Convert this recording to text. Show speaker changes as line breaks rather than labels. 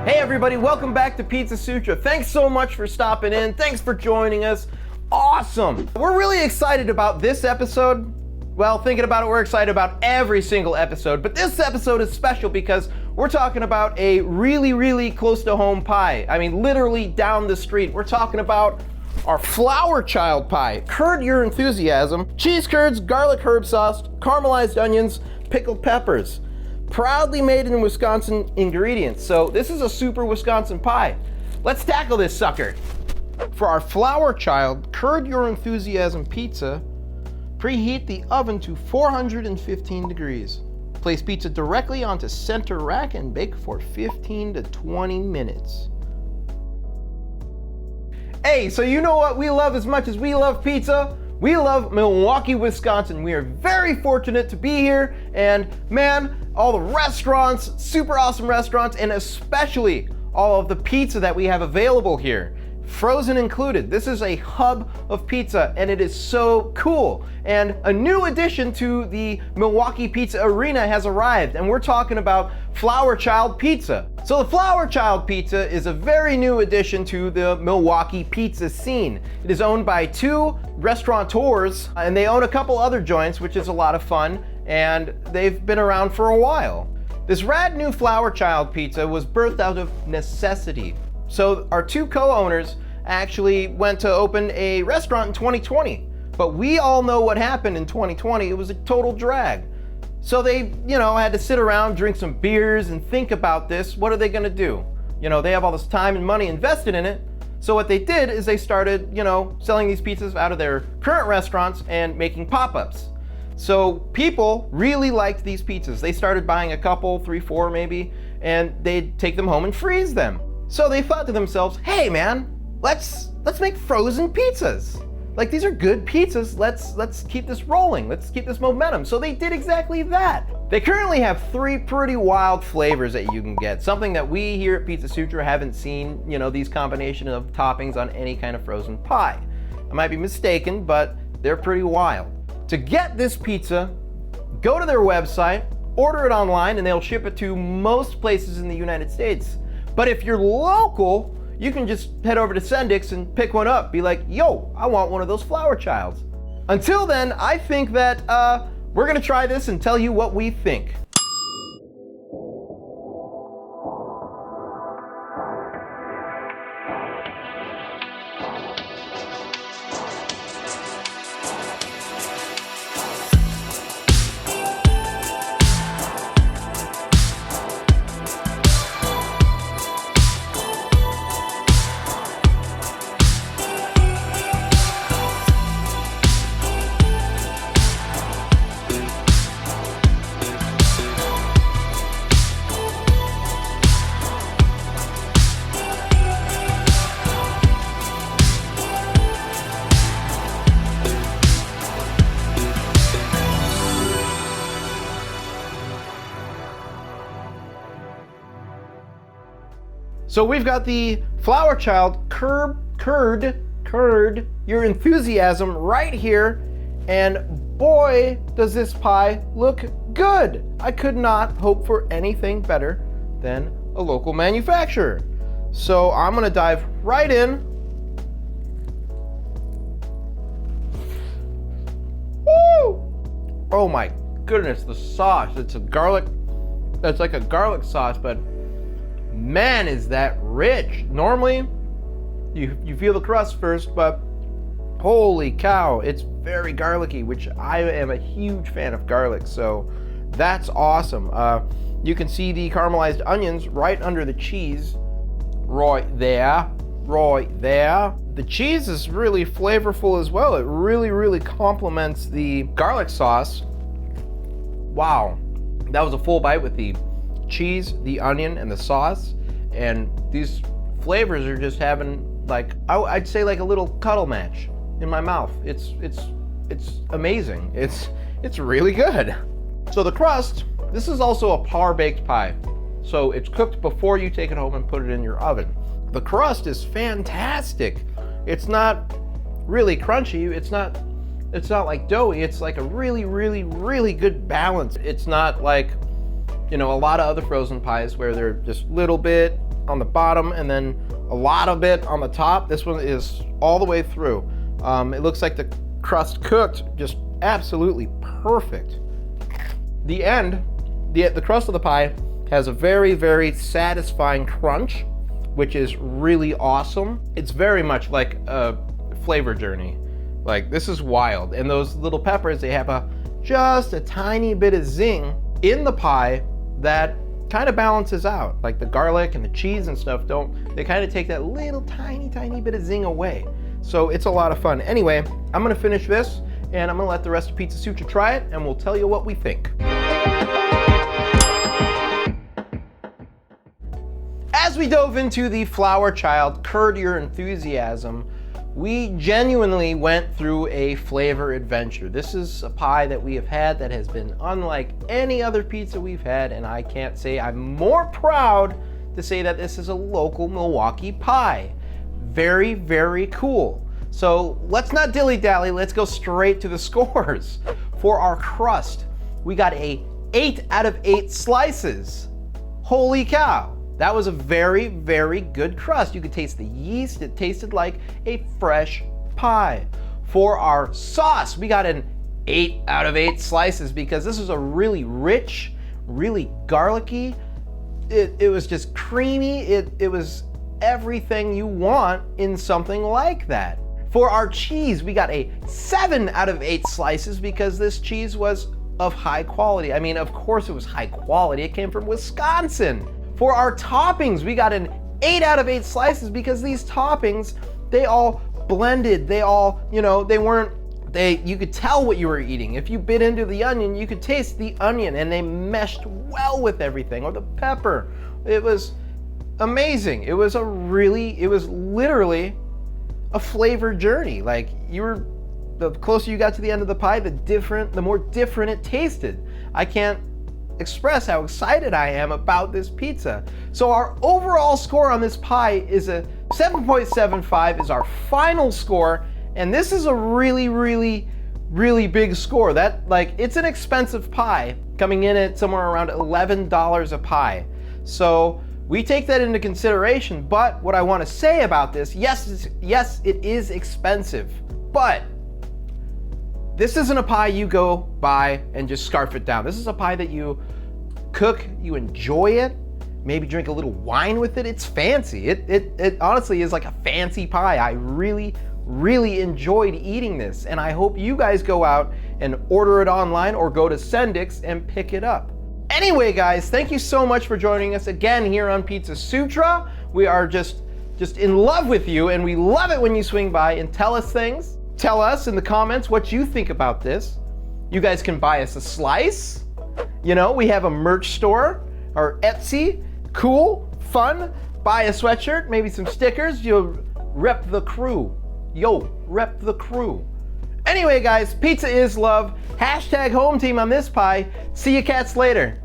Hey everybody, welcome back to Pizza Sutra. Thanks so much for stopping in. Thanks for joining us. Awesome. We're really excited about this episode. Well, thinking about it, we're excited about every single episode, but this episode is special because we're talking about a really close to home pie. I mean, literally down the street. We're talking about our Flourchild pie. Curd your enthusiasm, cheese curds, garlic herb sauce, caramelized onions, pickled peppers. Proudly made in Wisconsin ingredients. So this is a super Wisconsin pie. Let's tackle this sucker. For our Flourchild Curd Your Enthusiasm pizza, preheat the oven to 415 degrees. Place pizza directly onto center rack and bake for 15 to 20 minutes. Hey, so you know what we love as much as we love pizza? We love Milwaukee, Wisconsin. We are very fortunate to be here, and man, all the restaurants, super awesome restaurants, and especially all of the pizza that we have available here, frozen included. This is a hub of pizza, and it is so cool. And a new addition to the Milwaukee Pizza Arena has arrived, and we're talking about Flourchild Pizza. So the Flourchild Pizza is a very new addition to the Milwaukee pizza scene. It is owned by two restaurateurs, and they own a couple other joints, which is a lot of fun, and they've been around for a while. This rad new Flourchild Pizza was birthed out of necessity. So our two co-owners actually went to open a restaurant in 2020, but we all know what happened in 2020. It was a total drag. So they, had to sit around, drink some beers, and think about this. What are they gonna do? They have all this time and money invested in it. So what they did is they started, selling these pizzas out of their current restaurants and making pop-ups. So people really liked these pizzas. They started buying a couple, 3, 4 maybe, and they'd take them home and freeze them. So they thought to themselves, hey man, let's make frozen pizzas. Like, these are good pizzas, let's keep this rolling, let's keep this momentum. So they did exactly that. They currently have 3 pretty wild flavors that you can get. Something that we here at Pizza Sutra haven't seen, these combination of toppings on any kind of frozen pie. I might be mistaken, but they're pretty wild. To get this pizza, go to their website, order it online, and they'll ship it to most places in the United States. But if you're local, you can just head over to Sendix and pick one up. Be like, yo, I want one of those Flourchilds. Until then, I think that we're gonna try this and tell you what we think. So we've got the Flourchild Curd Your Enthusiasm right here, and boy, does this pie look good. I could not hope for anything better than a local manufacturer. So I'm gonna dive right in. Woo! Oh my goodness, the sauce. It's like a garlic sauce, but man, is that rich. Normally, you feel the crust first, but holy cow, it's very garlicky, which I am a huge fan of garlic, so that's awesome. You can see the caramelized onions right under the cheese, right there. The cheese is really flavorful as well. It really complements the garlic sauce. Wow, that was a full bite with the cheese, the onion, and the sauce, and these flavors are just having, like, I'd say like a little cuddle match in my mouth. It's amazing. It's really good. So the crust, this is also a par-baked pie, so it's cooked before you take it home and put it in your oven. The crust is fantastic. It's not really crunchy. It's not like doughy. It's like a really good balance. It's not like, a lot of other frozen pies where they're just little bit on the bottom and then a lot of it on the top. This one is all the way through. It looks like the crust cooked just absolutely perfect. The end, the crust of the pie has a very, very satisfying crunch, which is really awesome. It's very much like a flavor journey. Like, this is wild. And those little peppers, they have just a tiny bit of zing in the pie that kind of balances out. Like the garlic and the cheese and stuff they kind of take that little tiny bit of zing away. So it's a lot of fun. Anyway, I'm gonna finish this and I'm gonna let the rest of Pizza Sutra try it and we'll tell you what we think. As we dove into the Flourchild Curd Your Enthusiasm, we genuinely went through a flavor adventure. This is a pie that we have had that has been unlike any other pizza we've had, and I can't say I'm more proud to say that this is a local Milwaukee pie. Very, very cool. So let's not dilly-dally, let's go straight to the scores. For our crust, we got a 8 out of 8 slices. Holy cow. That was a very, very good crust. You could taste the yeast. It tasted like a fresh pie. For our sauce, we got an 8 out of 8 slices because this is a really rich, really garlicky. It was just creamy. It was everything you want in something like that. For our cheese, we got a 7 out of 8 slices because this cheese was of high quality. I mean, of course it was high quality. It came from Wisconsin. For our toppings, we got an 8 out of 8 slices because these toppings, they all blended. They all, you could tell what you were eating. If you bit into the onion, you could taste the onion and they meshed well with everything, or the pepper. It was amazing. It was literally a flavor journey. Like, the closer you got to the end of the pie, the more different it tasted. I can't express how excited I am about this pizza. So our overall score on this pie is a 7.75 is our final score, and this is a really, really, really big score. It's an expensive pie, coming in at somewhere around $11 a pie. So we take that into consideration, but what I want to say about this, yes, it is expensive, but this isn't a pie you go buy and just scarf it down. This is a pie that you cook, you enjoy it, maybe drink a little wine with it. It's fancy. It honestly is like a fancy pie. I really, really enjoyed eating this, and I hope you guys go out and order it online or go to Sendix and pick it up. Anyway, guys, thank you so much for joining us again here on Pizza Sutra. We are just in love with you, and we love it when you swing by and tell us things. Tell us in the comments what you think about this. You guys can buy us a slice. We have a merch store, or Etsy. Cool, fun. Buy a sweatshirt, maybe some stickers. You'll rep the crew. Rep the crew. Anyway, guys, pizza is love. #home team on this pie. See you cats later.